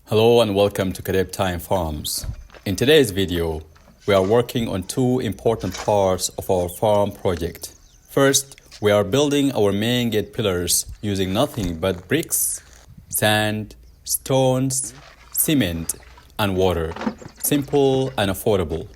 Hello and welcome to KADABE Time Farms. In today's video, we are working on two important parts of our farm project. First, we are building our main gate pillars using nothing but bricks, sand, stones, cement, and water. Simple and affordable.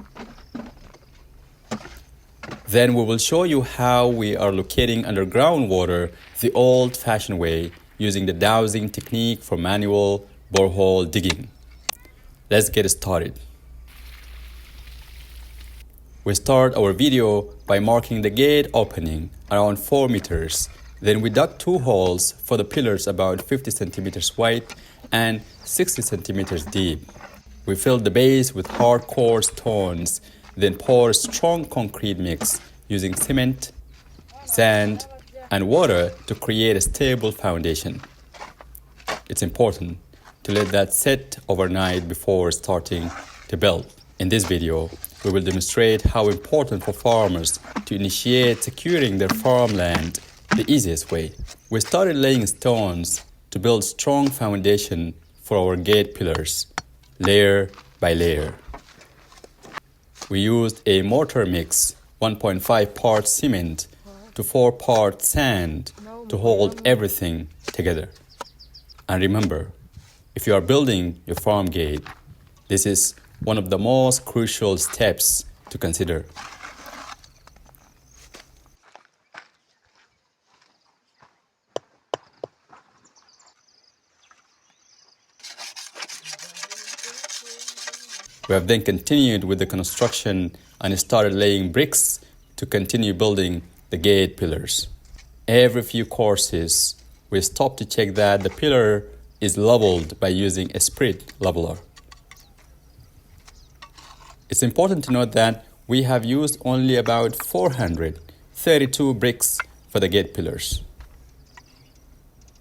Then we will show you how we are locating underground water the old-fashioned way using the dowsing technique for manual borehole digging. Let's get started. We start our video by marking the gate opening around 4 meters. Then we dug 2 holes for the pillars about 50 centimeters wide and 60 centimeters deep. We filled the base with hard-core stones, then pour a strong concrete mix using cement, sand, and water to create a stable foundation. It's important to let that set overnight before starting to build. In this video, we will demonstrate how important for farmers to initiate securing their farmland the easiest way. We started laying stones to build strong foundation for our gate pillars, layer by layer. We used a mortar mix, 1.5 parts cement to 4 parts sand to hold everything together. And remember, if you are building your farm gate, this is one of the most crucial steps to consider. We have then continued with the construction and started laying bricks to continue building the gate pillars. Every few courses, we stop to check that the pillar is leveled by using a sprit leveler. It's important to note that we have used only about 432 bricks for the gate pillars.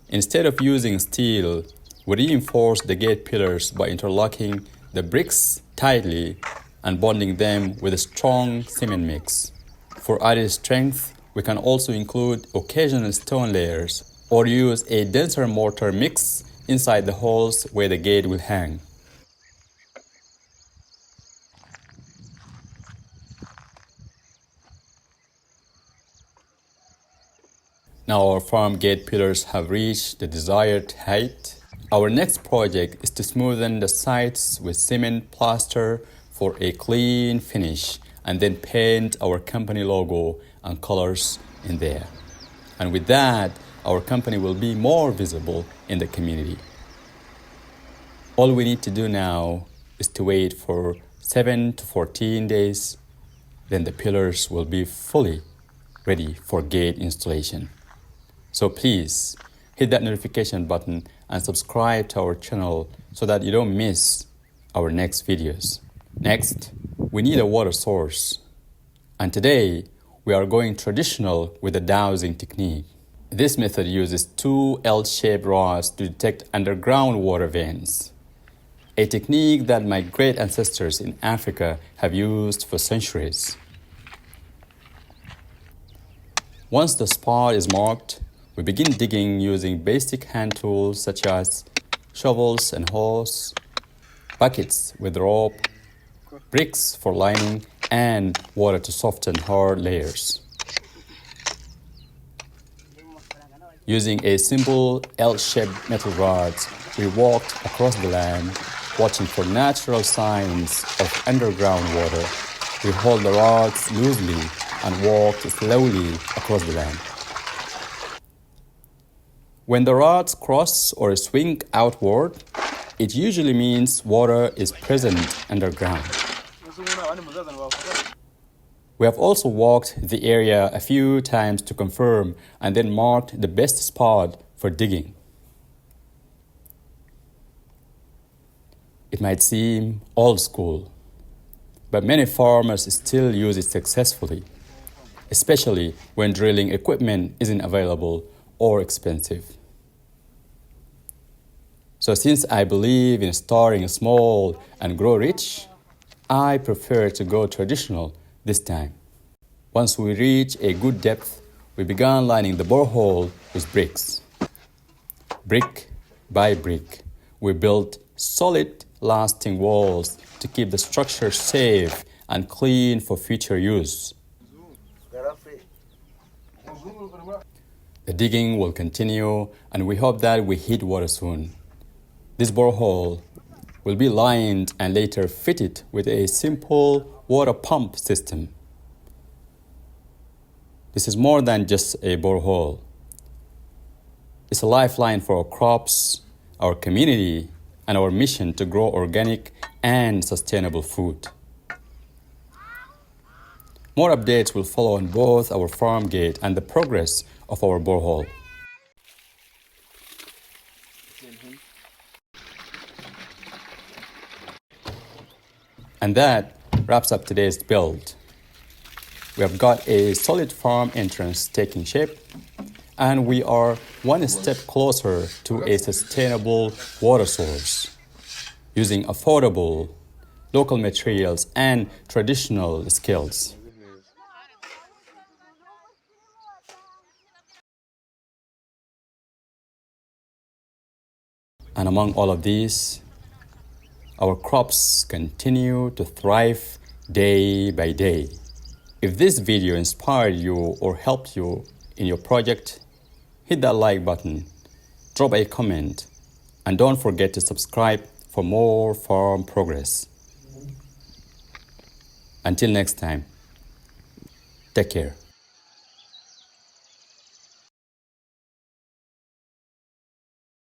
Instead of using steel, we reinforced the gate pillars by interlocking the bricks tightly and bonding them with a strong cement mix. For added strength, we can also include occasional stone layers or use a denser mortar mix inside the holes where the gate will hang. Now our farm gate pillars have reached the desired height. Our next project is to smoothen the sides with cement plaster for a clean finish and then paint our company logo and colors in there. And with that, our company will be more visible in the community. All we need to do now is to wait for 7 to 14 days, then the pillars will be fully ready for gate installation. So please hit that notification button and subscribe to our channel so that you don't miss our next videos. Next, we need a water source. And today, we are going traditional with the dowsing technique. This method uses 2 L-shaped rods to detect underground water veins, a technique that my great ancestors in Africa have used for centuries. Once the spot is marked, we begin digging using basic hand tools such as shovels and hoes, buckets with rope, bricks for lining, and water to soften hard layers. Using a simple L-shaped metal rod, we walked across the land, watching for natural signs of underground water. We hold the rods loosely and walked slowly across the land. When the rods cross or swing outward, it usually means water is present underground. We have also walked the area a few times to confirm and then marked the best spot for digging. It might seem old school, but many farmers still use it successfully, especially when drilling equipment isn't available or expensive. So since I believe in starting small and grow rich, I prefer to go traditional this time. Once we reach a good depth, we began lining the borehole with bricks. Brick by brick, we built solid, lasting walls to keep the structure safe and clean for future use. The digging will continue, and we hope that we hit water soon. This borehole will be lined and later fitted with a simple water pump system. This is more than just a borehole. It's a lifeline for our crops, our community, and our mission to grow organic and sustainable food. More updates will follow on both our farm gate and the progress of our borehole. And that wraps up today's build. We have got a solid farm entrance taking shape, and we are one step closer to a sustainable water source using affordable local materials and traditional skills. And among all of these, our crops continue to thrive day by day. If this video inspired you or helped you in your project, hit that like button, drop a comment, and don't forget to subscribe for more farm progress. Until next time, take care.